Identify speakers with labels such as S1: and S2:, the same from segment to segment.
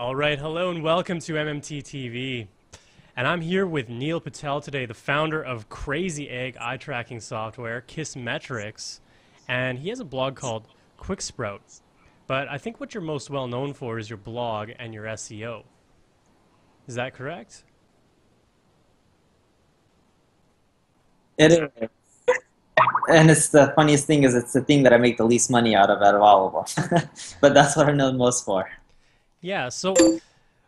S1: All right, hello and welcome to MMT TV. And I'm here with Neil Patel today, the founder of Crazy Egg eye tracking software, Kissmetrics, and he has a blog called Quicksprout. But I think what you're most well known for is your blog and your SEO. Is that correct?
S2: It is. And it's the funniest thing is it's the thing that I make the least money out of all of them. But that's what I'm known most for.
S1: Yeah, so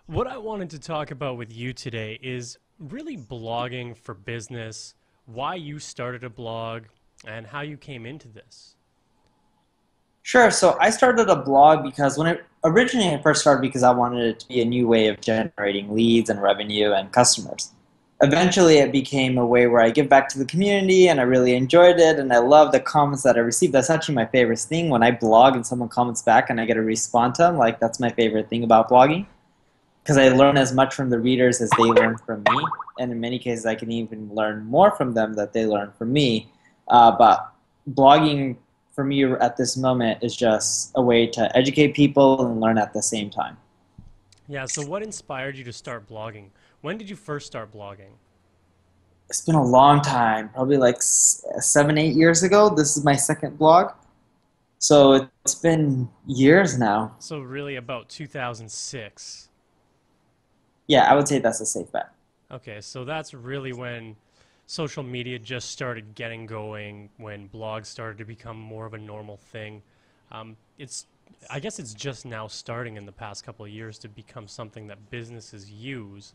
S1: what I wanted to talk about with you today is really blogging for business, why you started a blog, and how you came into this.
S2: Sure. So I started a blog because originally I first started because I wanted it to be a new way of generating leads and revenue and customers. Eventually it became a way where I give back to the community and I really enjoyed it and I love the comments that I received. That's actually my favorite thing when I blog and someone comments back and I get to respond to them. Like that's my favorite thing about blogging because I learn as much from the readers as they learn from me. And in many cases I can even learn more from them that they learn from me. But blogging for me at this moment is just a way to educate people and learn at the same time.
S1: Yeah, so what inspired you to start blogging? When did you first start blogging?
S2: It's been a long time, probably like 7, 8 years ago. This is my second blog. So it's been years now.
S1: So really about 2006.
S2: Yeah, I would say that's a safe bet.
S1: Okay, so that's really when social media just started getting going, when blogs started to become more of a normal thing. It's, I guess it's just now starting in the past couple of years to become something that businesses use.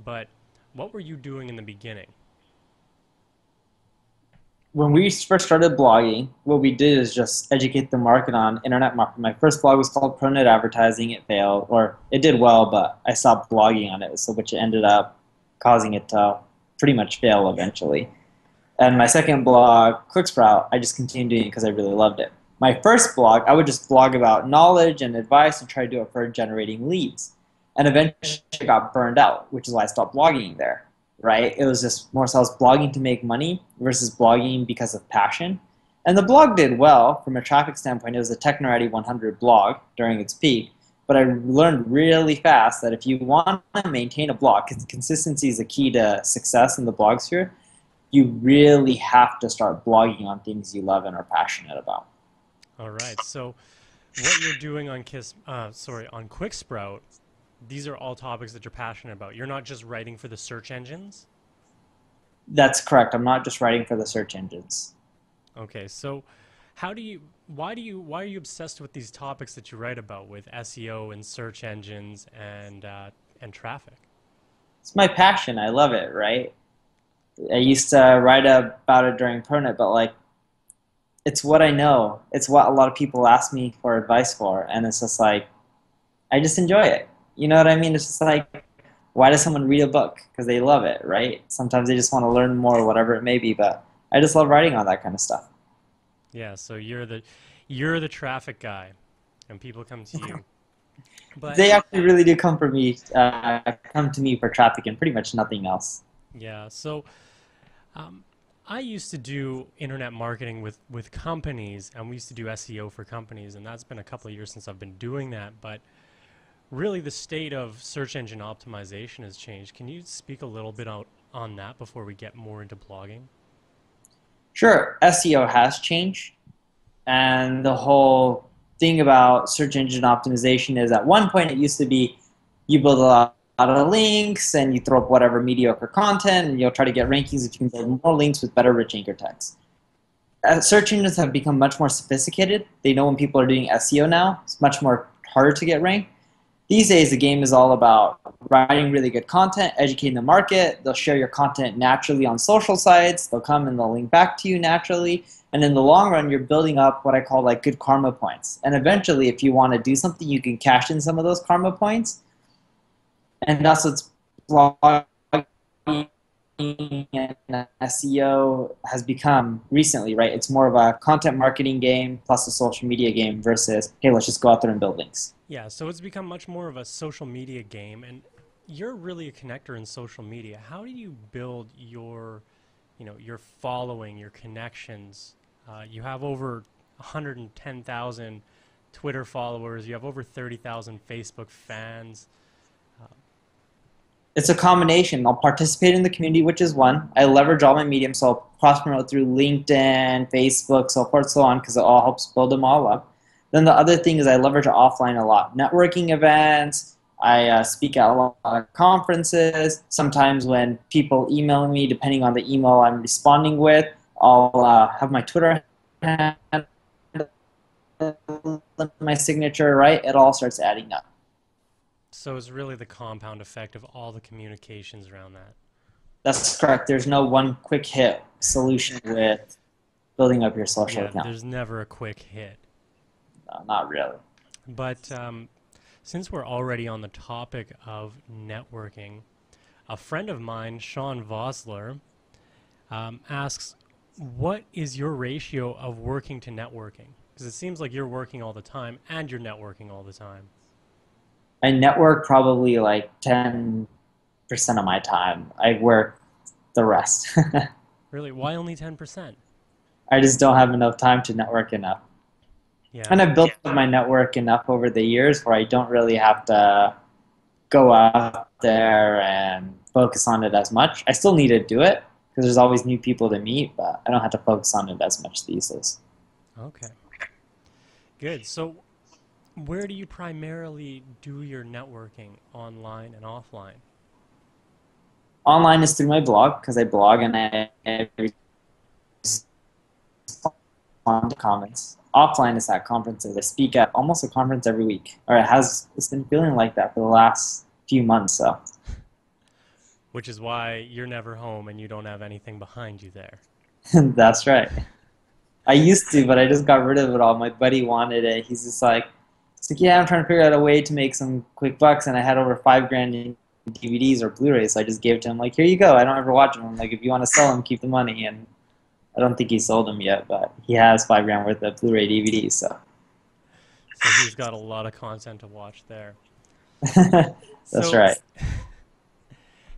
S1: But what were you doing in the beginning?
S2: When we first started blogging, what we did is just educate the market on internet marketing. My first blog was called ProNet Advertising. It failed, or it did well, but I stopped blogging on it, so which ended up causing it to pretty much fail eventually. And my second blog, Quicksprout, I just continued doing it because I really loved it. My first blog, I would just blog about knowledge and advice and try to do it for generating leads. And eventually I got burned out, which is why I stopped blogging there, right? It was just more so I was blogging to make money versus blogging because of passion. And the blog did well from a traffic standpoint. It was a Technorati 100 blog during its peak. But I learned really fast that if you want to maintain a blog, because consistency is the key to success in the blog sphere, you really have to start blogging on things you love and are passionate about.
S1: All right, so what you're doing on on Quicksprout, these are all topics that you're passionate about. You're not just writing for the search engines?
S2: That's correct. I'm not just writing for the search engines.
S1: Okay, so why are you obsessed with these topics that you write about with SEO and search engines and traffic?
S2: It's my passion. I love it, right? I used to write about it during Pronet, but like it's what I know. It's what a lot of people ask me for advice for, and it's just like I just enjoy it. You know what I mean? It's just like why does someone read a book? Because they love it, right? Sometimes they just want to learn more, whatever it may be. But I just love writing on that kind of stuff.
S1: Yeah, so you're the traffic guy, and people come to you. But
S2: They actually really do come for me, come to me for traffic and pretty much nothing else.
S1: yeah, so um, I used to do internet marketing with companies, and we used to do SEO for companies, and that's been a couple of years since I've been doing that. But really, the state of search engine optimization has changed. Can you speak a little bit on that before we get more into blogging?
S2: Sure, SEO has changed, and the whole thing about search engine optimization is at one point it used to be you build a lot of links and you throw up whatever mediocre content and you'll try to get rankings if you can build more links with better rich anchor text. Search engines have become much more sophisticated. They know when people are doing SEO now, it's much more harder to get ranked. These days, the game is all about writing really good content, educating the market. They'll share your content naturally on social sites. They'll come and they'll link back to you naturally. And in the long run, you're building up what I call like good karma points. And eventually, if you want to do something, you can cash in some of those karma points. And that's what blogging and SEO has become recently, right? It's more of a content marketing game plus a social media game versus, hey, let's just go out there and build links.
S1: Yeah, so it's become much more of a social media game, and you're really a connector in social media. How do you build your following, your connections? You have over 110,000 Twitter followers. You have over 30,000 Facebook fans.
S2: It's a combination. I'll participate in the community, which is one. I leverage all my mediums, so I'll cross-promote through LinkedIn, Facebook, so forth, so on, because it all helps build them all up. Then the other thing is I leverage offline a lot. Networking events, I speak at a lot of conferences. Sometimes when people email me, depending on the email I'm responding with, I'll have my Twitter handle, my signature, right? It all starts adding up.
S1: So it's really the compound effect of all the communications around that.
S2: That's correct. There's no one quick hit solution with building up your social
S1: Yeah,
S2: account.
S1: there's never a quick hit.
S2: No, not really.
S1: But since we're already on the topic of networking, a friend of mine, Shaun Vossler, asks, what is your ratio of working to networking? Because it seems like you're working all the time and you're networking all the time.
S2: I network probably like 10% of my time. I work the rest.
S1: Really? Why only 10%?
S2: I just don't have enough time to network enough.
S1: Yeah.
S2: And I've built up my network enough over the years where I don't really have to go out there and focus on it as much. I still need to do it because there's always new people to meet, but I don't have to focus on it as much these days.
S1: Okay. Good. So where do you primarily do your networking, online and offline?
S2: Online is through my blog because I blog and I respond to comments. Offline is at conferences. I speak at almost a conference every week, or it's been feeling like that for the last few months. So,
S1: Which is why you're never home and you don't have anything behind you there.
S2: that's right. I used to, but I just got rid of it all. My buddy wanted it. He's like, yeah, I'm trying to figure out a way to make some quick bucks, and I had over $5,000 in DVDs or Blu-rays, so I just gave it to him. Like, here you go. I don't ever watch them. Like, if you want to sell them, keep the money. And I don't think he sold them yet, but he has $5,000 worth of Blu-ray DVDs. So
S1: He's got a lot of content to watch there.
S2: that's right.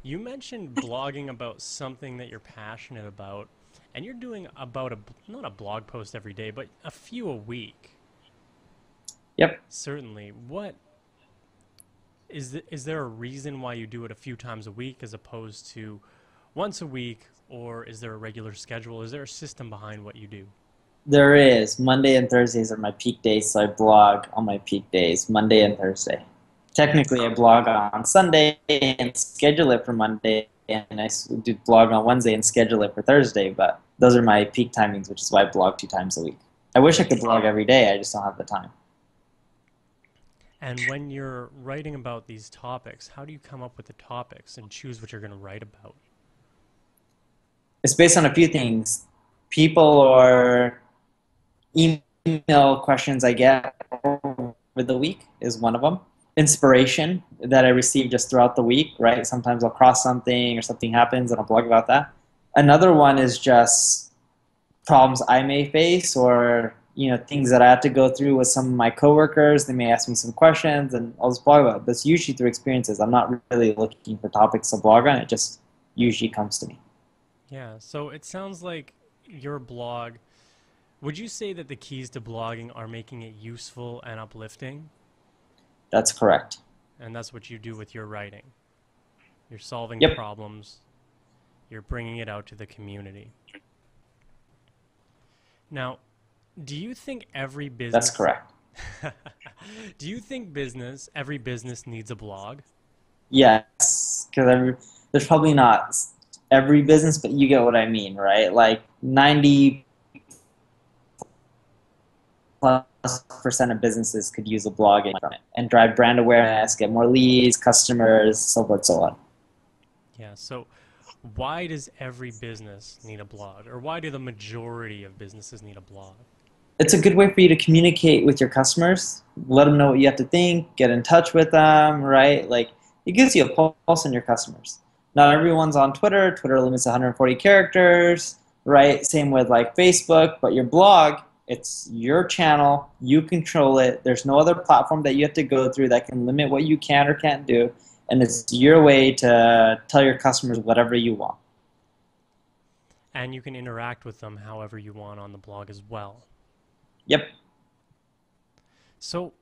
S1: You mentioned blogging about something that you're passionate about, and you're doing about not a blog post every day, but a few a week.
S2: Yep.
S1: Certainly. What is there a reason why you do it a few times a week as opposed to once a week, or is there a regular schedule? Is there a system behind what you do?
S2: There is. Monday and Thursdays are my peak days, so I blog on my peak days, Monday and Thursday. Technically, I blog on Sunday and schedule it for Monday, and I do blog on Wednesday and schedule it for Thursday, but those are my peak timings, which is why I blog 2 times a week. I wish I could blog every day, I just don't have the time.
S1: And when you're writing about these topics, how do you come up with the topics and choose what you're going to write about?
S2: It's based on a few things. People or email questions I get over the week is one of them. Inspiration that I receive just throughout the week, right? Sometimes I'll cross something or something happens and I'll blog about that. Another one is just problems I may face, or things that I have to go through with some of my coworkers. They may ask me some questions and I'll just blog about it. That's usually through experiences. I'm not really looking for topics to blog on. It just usually comes to me.
S1: Yeah, so it sounds like your blog, would you say that the keys to blogging are making it useful and uplifting?
S2: That's correct.
S1: And that's what you do with your writing. You're solving
S2: Yep.
S1: problems. You're bringing it out to the community. Now, do you think every business...
S2: That's correct.
S1: Do you think every business needs a blog?
S2: Yes, because there's probably not every business, but you get what I mean, right? Like 90% of businesses could use a blog and drive brand awareness, get more leads, customers, so forth, so on.
S1: Yeah, so why does every business need a blog? Or why do the majority of businesses need a blog?
S2: It's a good way for you to communicate with your customers, let them know what you have to think, get in touch with them, right? Like, it gives you a pulse on your customers. Not everyone's on Twitter. Twitter limits 140 characters, right? Same with like Facebook, but your blog, it's your channel. You control it. There's no other platform that you have to go through that can limit what you can or can't do. And it's your way to tell your customers whatever you want.
S1: And you can interact with them however you want on the blog as well.
S2: Yep.
S1: So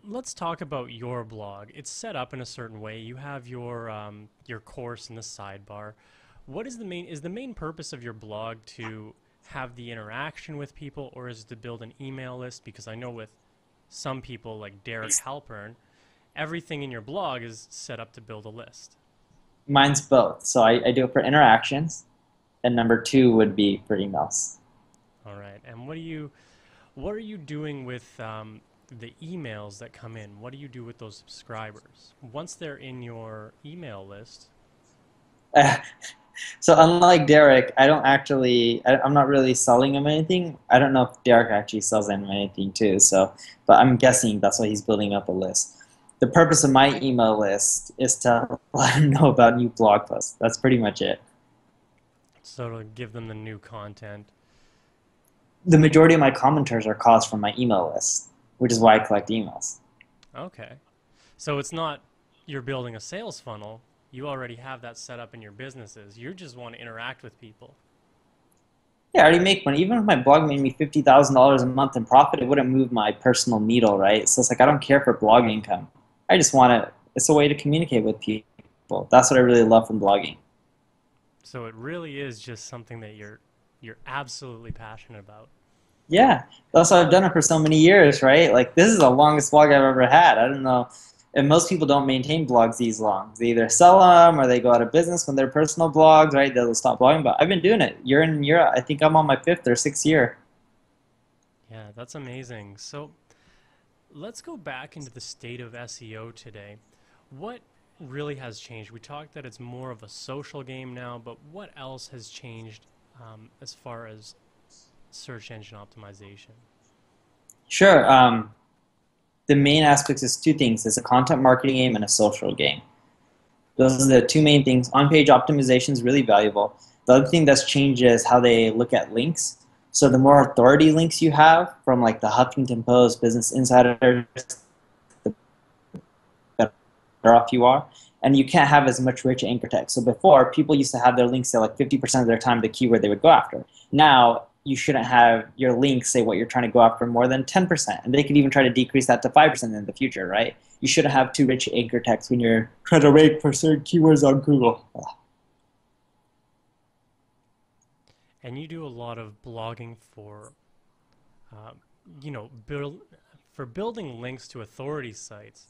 S1: let's talk about your blog. It's set up in a certain way. You have your course in the sidebar. What is the main purpose of your blog to have the interaction with people, or is it to build an email list? Because I know with some people like Derek Halpern, everything in your blog is set up to build a list.
S2: Mine's both. So I do it for interactions, and number two would be for emails.
S1: All right. And what are you doing with the emails that come in? What do you do with those subscribers once they're in your email list?
S2: So unlike Derek, I'm not really selling him anything. I don't know if Derek actually sells him anything too. So, but I'm guessing that's why he's building up a list. The purpose of my email list is to let him know about new blog posts. That's pretty much it.
S1: So to give them the new content.
S2: The majority of my commenters are caused from my email list, which is why I collect emails.
S1: Okay. So it's not you're building a sales funnel. You already have that set up in your businesses. You just want to interact with people.
S2: Yeah, I already make money. Even if my blog made me $50,000 a month in profit, it wouldn't move my personal needle, right? So it's like I don't care for blog income. I just want to. It's a way to communicate with people. That's what I really love from blogging.
S1: So it really is just something that you're absolutely passionate about.
S2: Yeah, that's why I've done it for so many years, right? Like this is the longest blog I've ever had. I don't know. And most people don't maintain blogs these long. They either sell them or they go out of business when they're personal blogs, right? They'll stop blogging. But I've been doing it year in and year out. I think I'm on my fifth or sixth year.
S1: Yeah, that's amazing. So let's go back into the state of SEO today. What really has changed? We talked that it's more of a social game now, but what else has changed as far as search engine optimization?
S2: Sure. The main aspects is two things. It's a content marketing game and a social game. Those are the two main things. On-page optimization is really valuable. The other thing that's changed is how they look at links. So the more authority links you have from like the Huffington Post, Business Insider, the better off you are. And you can't have as much rich anchor text. So before, people used to have their links say like 50% of their time the keyword they would go after. Now, you shouldn't have your links say what you're trying to go after more than 10%. And they could even try to decrease that to 5% in the future, right? You shouldn't have too rich anchor text when you're trying to rank for certain keywords on Google.
S1: And you do a lot of blogging for, uh, for building links to authority sites.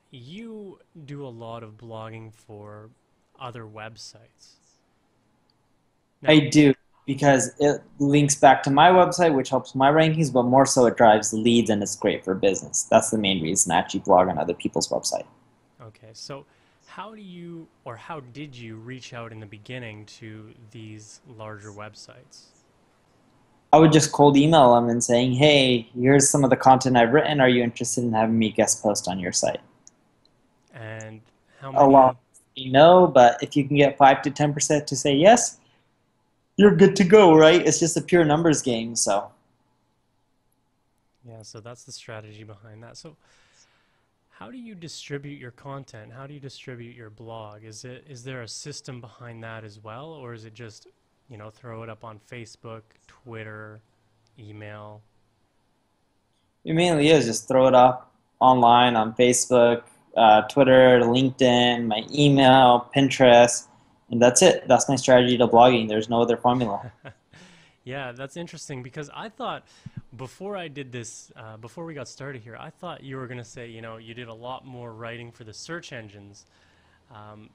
S1: You do a lot of blogging for other websites. Now,
S2: I do, because it links back to my website, which helps my rankings, but more so it drives leads and it's great for business. That's the main reason I actually blog on other people's website.
S1: okay, so how did you reach out in the beginning to these larger websites?
S2: I would just cold email them and saying, hey, here's some of the content I've written. Are you interested in having me guest post on your site?
S1: And how
S2: A lot
S1: many?
S2: no, but if you can get 5 to 10% to say yes, you're good to go, right? It's just a pure numbers game, so.
S1: Yeah, so that's the strategy behind that. So how do you distribute your content? How do you distribute your blog? Is there a system behind that as well, or is it just, throw it up on Facebook, Twitter, email?
S2: It mainly is just throw it up online on Facebook, Twitter, LinkedIn, my email, Pinterest, and that's it. That's my strategy to blogging. There's no other formula.
S1: Yeah, that's interesting because I thought before I did this, before we got started here, I thought you were going to say, you did a lot more writing for the search engines. Um,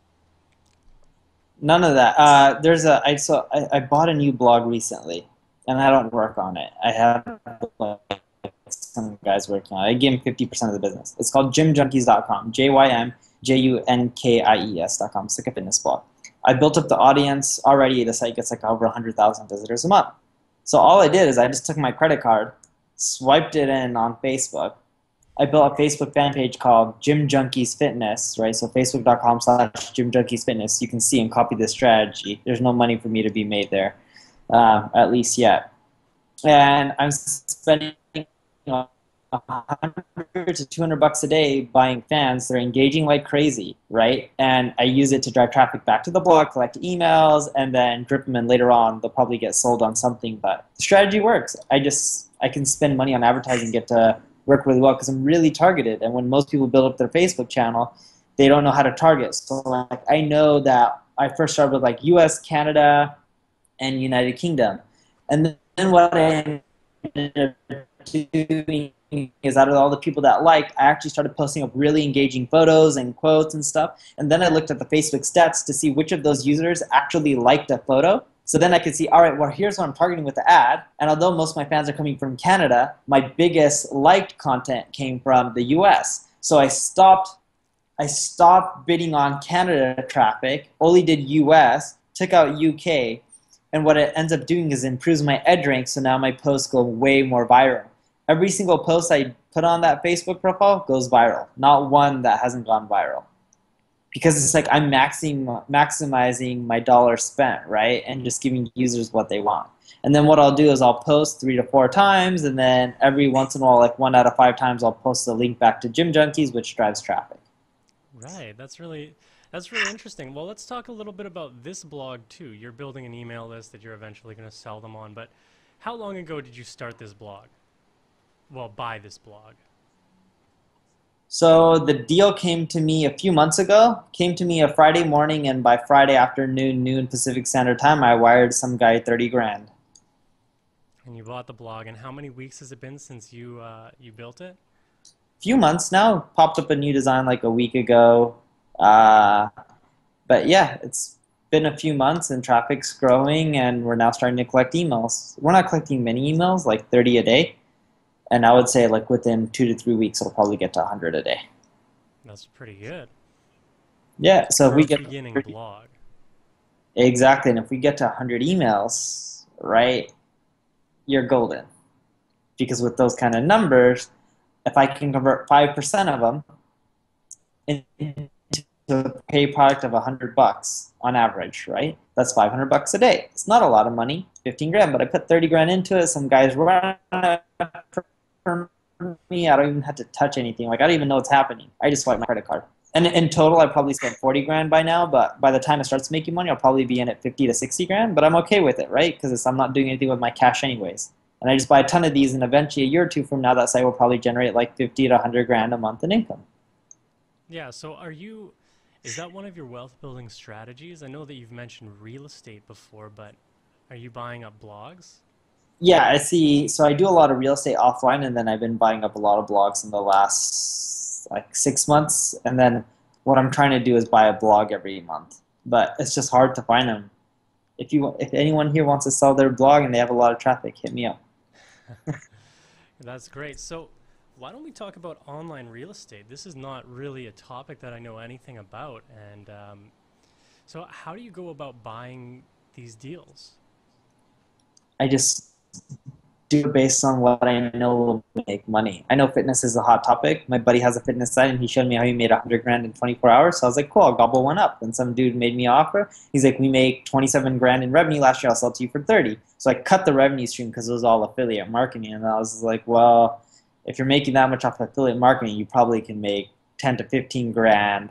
S2: None of that. I bought a new blog recently, and I don't work on it. I have like, some guys working on it. I give them 50% of the business. It's called gymjunkies.com, JYMJUNKIES.com. It's like a fitness blog. I built up the audience already. The site gets like over 100,000 visitors a month. So all I did is I just took my credit card, swiped it in on Facebook. I built a Facebook fan page called Gym Junkies Fitness, right? So facebook.com/Gym Junkies Fitness. You can see and copy this strategy. There's no money for me to be made there, at least yet. And I'm spending 100 to 200 bucks a day buying fans. They're engaging like crazy, right? And I use it to drive traffic back to the blog, collect emails, and then drip them in later on. They'll probably get sold on something, but the strategy works. I can spend money on advertising, get to work really well because I'm really targeted. And when most people build up their Facebook channel, they don't know how to target. So like I know that I first started with like US, Canada, and United Kingdom. And then what I ended up doing is out of all the people that liked, I actually started posting up really engaging photos and quotes and stuff. And then I looked at the Facebook stats to see which of those users actually liked a photo. So then I could see, all right, well, here's what I'm targeting with the ad. And although most of my fans are coming from Canada, my biggest liked content came from the US. So I stopped bidding on Canada traffic, only did US, took out UK, and what it ends up doing is improves my edge rank, so now my posts go way more viral. Every single post I put on that Facebook profile goes viral, not one that hasn't gone viral. Because it's like I'm maximizing my dollar spent, right? And just giving users what they want. And then what I'll do is I'll post 3 to 4 times, and then every once in a while, like 1 out of 5 times, I'll post a link back to Gym Junkies, which drives traffic.
S1: Right. That's really interesting. Well, let's talk a little bit about this blog too. You're building an email list that you're eventually going to sell them on, but how long ago did you start this blog? Well, buy this blog.
S2: So the deal came to me a few months ago, came to me a Friday morning, and by Friday afternoon, noon Pacific Standard Time, I wired some guy 30 grand.
S1: And you bought the blog, and how many weeks has it been since you built it?
S2: Few months now, popped up a new design like a week ago. But yeah, it's been a few months and traffic's growing, and we're now starting to collect emails. We're not collecting many emails, like 30 a day. And I would say like within 2 to 3 weeks, it'll probably get to 100 a day.
S1: That's pretty good.
S2: Yeah, so if we get
S1: beginning blog.
S2: Exactly, and if we get to 100 emails, right, you're golden. Because with those kind of numbers, if I can convert 5% of them into a pay product of $100 on average, right? That's $500 a day. It's not a lot of money, 15 grand, but I put 30 grand into it. Some guys run for me. I don't even have to touch anything. Like I don't even know what's happening. I just swipe my credit card. And in total, I probably spent 40 grand by now, but by the time it starts making money, I'll probably be in at 50 to 60 grand, but I'm okay with it, right? Because I'm not doing anything with my cash anyways. And I just buy a ton of these, and eventually a year or two from now, that site will probably generate like 50 to 100 grand a month in income.
S1: Yeah, so is that one of your wealth building strategies? I know that you've mentioned real estate before, but are you buying up blogs?
S2: Yeah, I see. So I do a lot of real estate offline, and then I've been buying up a lot of blogs in the last like 6 months. And then what I'm trying to do is buy a blog every month, but it's just hard to find them. If anyone here wants to sell their blog and they have a lot of traffic, hit me up.
S1: That's great. So why don't we talk about online real estate? This is not really a topic that I know anything about. And so how do you go about buying these deals?
S2: I just do it based on what I know will make money. I know fitness is a hot topic. My buddy has a fitness site, and he showed me how he made 100 grand in 24 hours. So I was like, cool, I'll gobble one up. And some dude made me an offer. He's like, we make 27 grand in revenue last year. I'll sell it to you for 30. So I cut the revenue stream because it was all affiliate marketing. And I was like, well, if you're making that much off affiliate marketing, you probably can make 10 to 15 grand.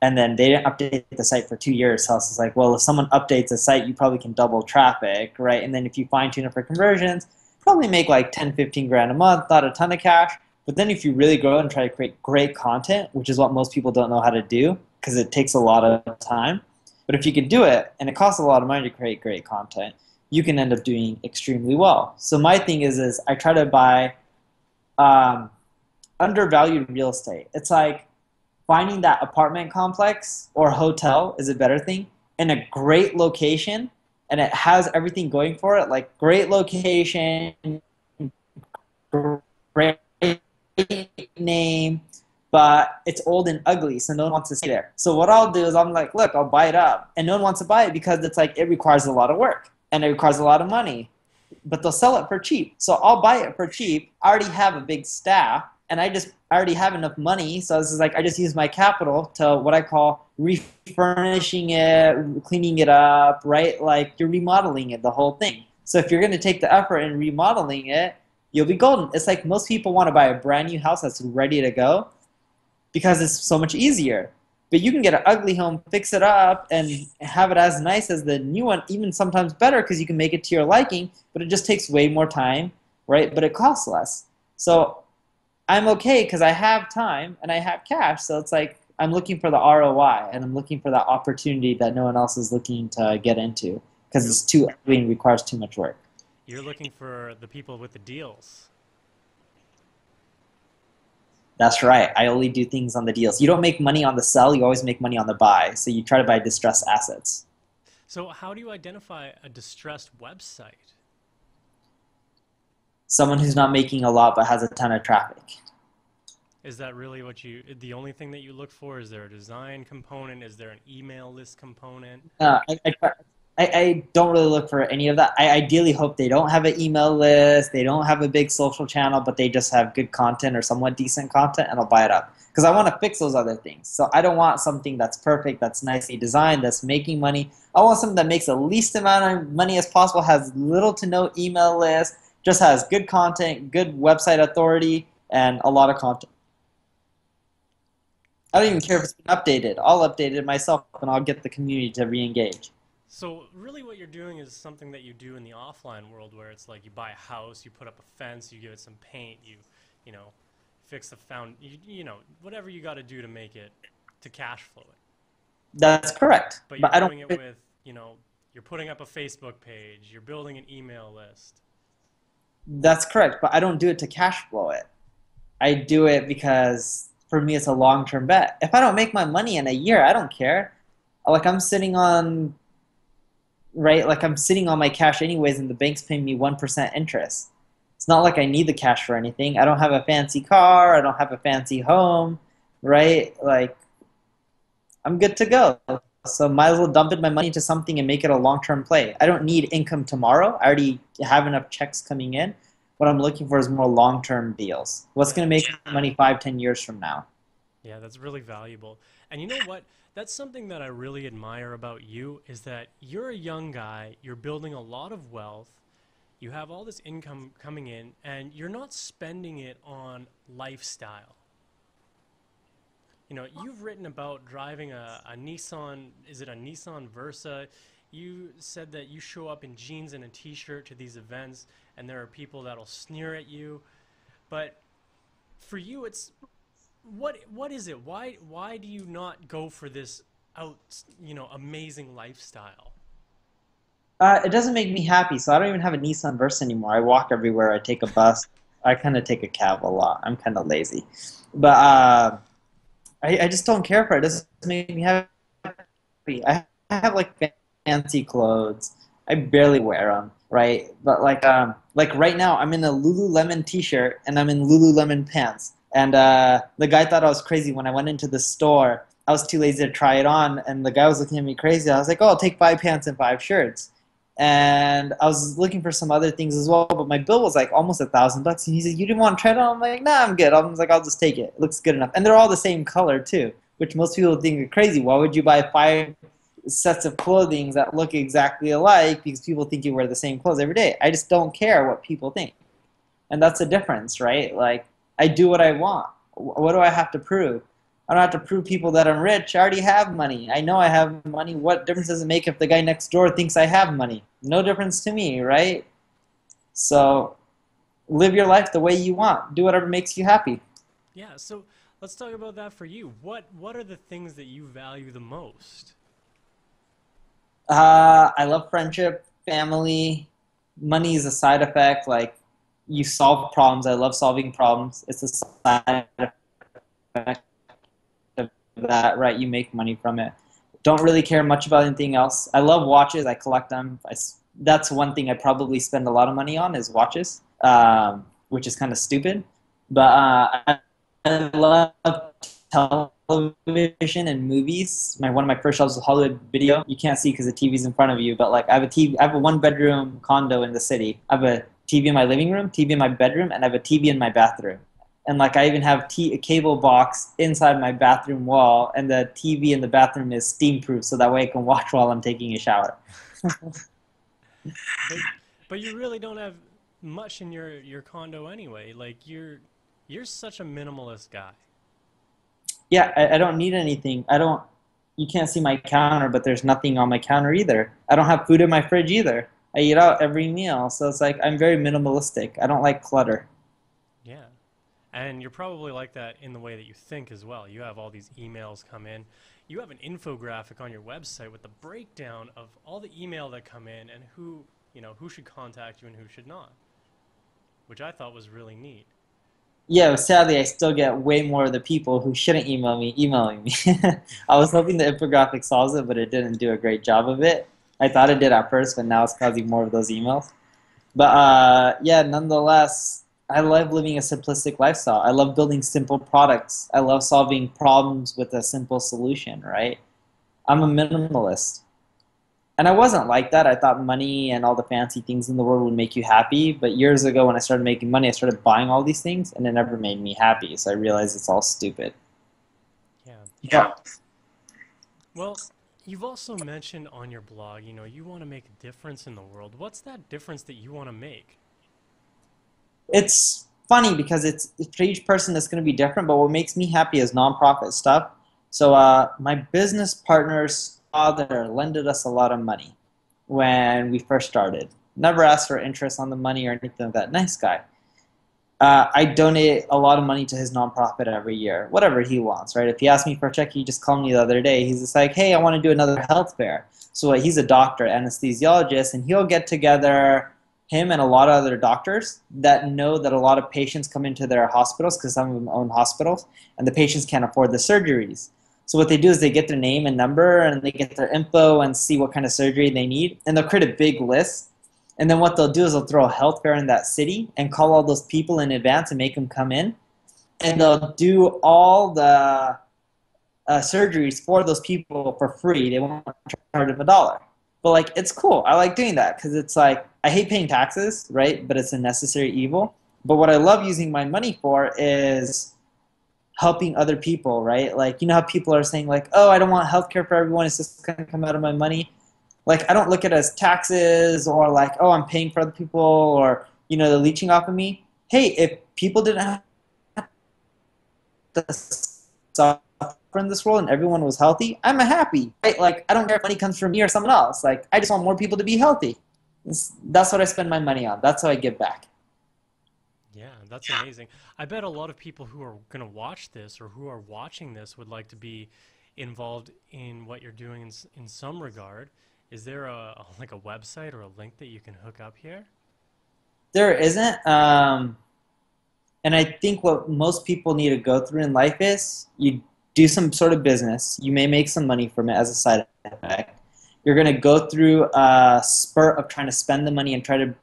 S2: And then they didn't update the site for 2 years. So I was like, well, if someone updates a site, you probably can double traffic, right? And then if you fine tune it for conversions, probably make like 10, 15 grand a month, not a ton of cash. But then if you really grow and try to create great content, which is what most people don't know how to do because it takes a lot of time. But if you can do it, and it costs a lot of money to create great content, you can end up doing extremely well. So my thing is I try to buy undervalued real estate. It's like finding that apartment complex or hotel is a better thing in a great location, and it has everything going for it, like great location, great name, but it's old and ugly, so no one wants to stay there. So what I'll do is I'm like, look, I'll buy it up, and no one wants to buy it because it's like it requires a lot of work and it requires a lot of money, but they'll sell it for cheap. So I'll buy it for cheap. I already have a big staff, and I already have enough money, so this is like I just use my capital to what I call refurnishing it, cleaning it up, right? Like you're remodeling it, the whole thing. So if you're going to take the effort in remodeling it, you'll be golden. It's like most people want to buy a brand new house that's ready to go because it's so much easier. But you can get an ugly home, fix it up, and have it as nice as the new one, even sometimes better because you can make it to your liking, but it just takes way more time, right? But it costs less. So I'm okay because I have time and I have cash. So it's like I'm looking for the ROI and I'm looking for that opportunity that no one else is looking to get into because
S1: You're
S2: it's too ugly and requires too much work.
S1: you're looking for the people with the deals.
S2: That's right. I only do things on the deals. You don't make money on the sell, you always make money on the buy. So you try to buy distressed assets.
S1: So how do you identify a distressed website?
S2: Someone who's not making a lot but has a ton of traffic.
S1: Is that really the only thing that you look for? Is there a design component? Is there an email list component?
S2: I don't really look for any of that. I ideally hope they don't have an email list, they don't have a big social channel, but they just have good content or somewhat decent content, and I'll buy it up. Because I want to fix those other things. So I don't want something that's perfect, that's nicely designed, that's making money. I want something that makes the least amount of money as possible, has little to no email list, just has good content, good website authority, and a lot of content. I don't even care if it's been updated. I'll update it myself, and I'll get the community to re-engage.
S1: So really what you're doing is something that you do in the offline world where it's like you buy a house, you put up a fence, you give it some paint, you know, fix the whatever you got to do to make it to cash flow it.
S2: That's correct.
S1: But you're
S2: But I don't.
S1: doing it with, you're putting up a Facebook page, you're building an email list.
S2: That's correct. But I don't do it to cash flow it. I do it because for me it's a long-term bet. If I don't make my money in a year, I don't care. Like I'm sitting on right? Like I'm sitting on my cash anyways, and the bank's paying me 1% interest. It's not like I need the cash for anything. I don't have a fancy car. I don't have a fancy home, right? Like I'm good to go. So might as well dump in my money into something and make it a long-term play. I don't need income tomorrow. I already have enough checks coming in. What I'm looking for is more long-term deals. What's
S1: Yeah.
S2: going to make me money 5, 10 years from now?
S1: Yeah, that's really valuable. And you know what? That's something that I really admire about you is that you're a young guy, you're building a lot of wealth, you have all this income coming in, and you're not spending it on lifestyle. You've written about driving a Nissan, is it a Nissan Versa? You said that you show up in jeans and a t-shirt to these events, and there are people that'll sneer at you. But for you, it's what is it? Why do you not go for this amazing lifestyle?
S2: It doesn't make me happy, so I don't even have a Nissan Versa anymore. I walk everywhere. I take a bus. I kind of take a cab a lot. I'm kind of lazy, but I just don't care for it. It doesn't make me happy. I have like fancy clothes. I barely wear them, right? But like right now, I'm in a Lululemon T-shirt and I'm in Lululemon pants. And the guy thought I was crazy when I went into the store. I was too lazy to try it on, and the guy was looking at me crazy. I was like, "Oh, I'll take 5 pants and 5 shirts." And I was looking for some other things as well, but my bill was like almost $1,000. And he said, "You didn't want to try it on?" I'm like, "Nah, I'm good." I was like, "I'll just take it. It looks good enough." And they're all the same color too, which most people think are crazy. Why would you buy 5 sets of clothing that look exactly alike? Because people think you wear the same clothes every day. I just don't care what people think, and that's the difference, right? Like I do what I want. What do I have to prove? I don't have to prove people that I'm rich. I already have money. I know I have money. What difference does it make if the guy next door thinks I have money? No difference to me, right? So live your life the way you want. Do whatever makes you happy.
S1: Yeah, so let's talk about that for you. What are the things that you value the most?
S2: I love friendship, family. Money is a side effect. Like you solve problems. I love solving problems. It's a side effect of that, right? You make money from it. Don't really care much about anything else. I love watches. I collect them. That's one thing I probably spend a lot of money on is watches, which is kind of stupid. But I love television and movies. One of my first jobs was Hollywood Video. You can't see because the TV's in front of you, but like I have a TV. I have a one-bedroom condo in the city. I have a TV in my living room, TV in my bedroom, and I have a TV in my bathroom. And like I even have a cable box inside my bathroom wall, and the TV in the bathroom is steam-proof, so that way I can watch while I'm taking a shower.
S1: But but you really don't have much in your condo anyway. Like you're such a minimalist guy.
S2: Yeah, I don't need anything. I don't. You can't see my counter, but there's nothing on my counter either. I don't have food in my fridge either. I eat out every meal, so it's like I'm very minimalistic. I don't like clutter.
S1: Yeah. And you're probably like that in the way that you think as well. You have all these emails come in. You have an infographic on your website with the breakdown of all the email that come in and who, who should contact you and who should not, which I thought was really neat.
S2: Yeah, sadly, I still get way more of the people who shouldn't email me emailing me. I was hoping the infographic solves it, but it didn't do a great job of it. I thought it did at first, but now it's causing more of those emails. But yeah, nonetheless, I love living a simplistic lifestyle. I love building simple products. I love solving problems with a simple solution, right? I'm a minimalist. And I wasn't like that. I thought money and all the fancy things in the world would make you happy. But years ago when I started making money, I started buying all these things, and it never made me happy. So I realized it's all stupid.
S1: Yeah.
S2: Yeah.
S1: Well, you've also mentioned on your blog, you want to make a difference in the world. What's that difference that you want to make?
S2: It's funny because it's for each person that's going to be different, but what makes me happy is nonprofit stuff. So my business partner's father lended us a lot of money when we first started. Never asked for interest on the money or anything like that. Nice guy. I donate a lot of money to his nonprofit every year, whatever he wants, right? If he asks me for a check, he just called me the other day. He's just like, hey, I want to do another health fair. So he's a doctor, anesthesiologist, and he'll get together him and a lot of other doctors that know that a lot of patients come into their hospitals because some of them own hospitals, and the patients can't afford the surgeries. So what they do is they get their name and number and they get their info and see what kind of surgery they need, and they'll create a big list. And then what they'll do is they'll throw a health fair in that city and call all those people in advance and make them come in, and they'll do all the surgeries for those people for free. They won't charge them $1. But like, it's cool. I like doing that because it's like, I hate paying taxes, right? But it's a necessary evil. But what I love using my money for is helping other people, right? Like, how people are saying like, oh, I don't want healthcare for everyone. It's just going to come out of my money. Like, I don't look at it as taxes or like, oh, I'm paying for other people or, they're leeching off of me. Hey, if people didn't have to suffer in this world and everyone was healthy, I'm happy, right? Like, I don't care if money comes from me or someone else. Like, I just want more people to be healthy. That's what I spend my money on. That's how I give back.
S1: Yeah, that's amazing. I bet a lot of people who are going to watch this or who are watching this would like to be involved in what you're doing in some regard. Is there a website or a link that you can hook up here?
S2: There isn't. And I think what most people need to go through in life is you do some sort of business. You may make some money from it as a side effect. You're going to go through a spurt of trying to spend the money and try to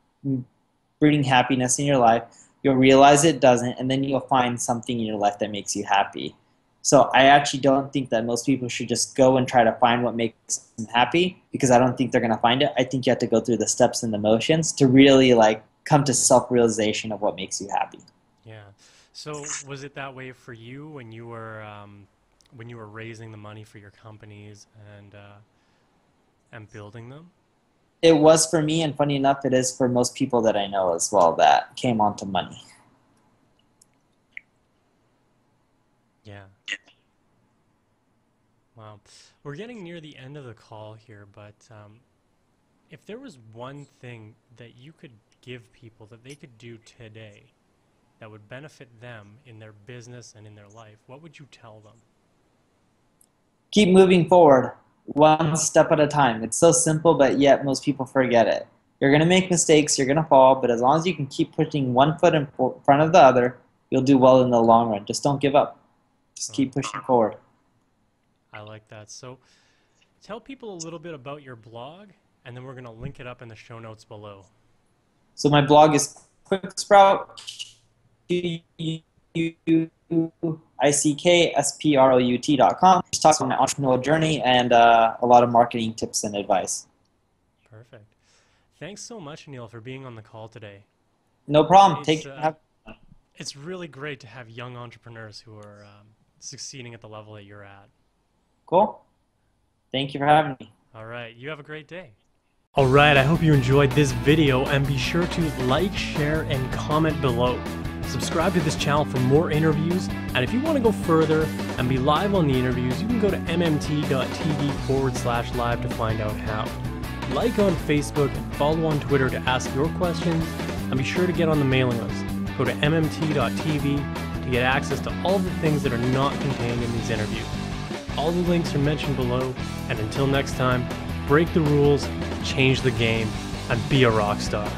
S2: bring happiness in your life. You'll realize it doesn't, and then you'll find something in your life that makes you happy. So I actually don't think that most people should just go and try to find what makes them happy, because I don't think they're going to find it. I think you have to go through the steps and the motions to really come to self-realization of what makes you happy.
S1: Yeah. So was it that way for you when you were raising the money for your companies and building them?
S2: It was for me, and funny enough, it is for most people that I know as well that came onto money.
S1: Yeah. Wow. We're getting near the end of the call here, but if there was one thing that you could give people that they could do today that would benefit them in their business and in their life, what would you tell them?
S2: Keep moving forward, one step at a time. It's so simple, but yet most people forget it. You're going to make mistakes, you're going to fall, but as long as you can keep pushing one foot in front of the other, you'll do well in the long run. Just don't give up. Just keep pushing forward.
S1: I like that. So tell people a little bit about your blog, and then we're going to link it up in the show notes below.
S2: So my blog is quicksprout.com. Just talks about my entrepreneurial journey and a lot of marketing tips and advice.
S1: Perfect. Thanks so much, Neil, for being on the call today.
S2: No problem.
S1: It's really great to have young entrepreneurs who are succeeding at the level that you're at.
S2: Cool. Thank you for having me.
S1: All right. You have a great day. All right. I hope you enjoyed this video, and be sure to like, share, and comment below. Subscribe to this channel for more interviews, and if you want to go further and be live on the interviews, you can go to mmt.tv/live to find out how. Like on Facebook and follow on Twitter to ask your questions, and be sure to get on the mailing list. Go to mmt.tv to get access to all the things that are not contained in these interviews. All the links are mentioned below, and until next time, break the rules, change the game, and be a rock star.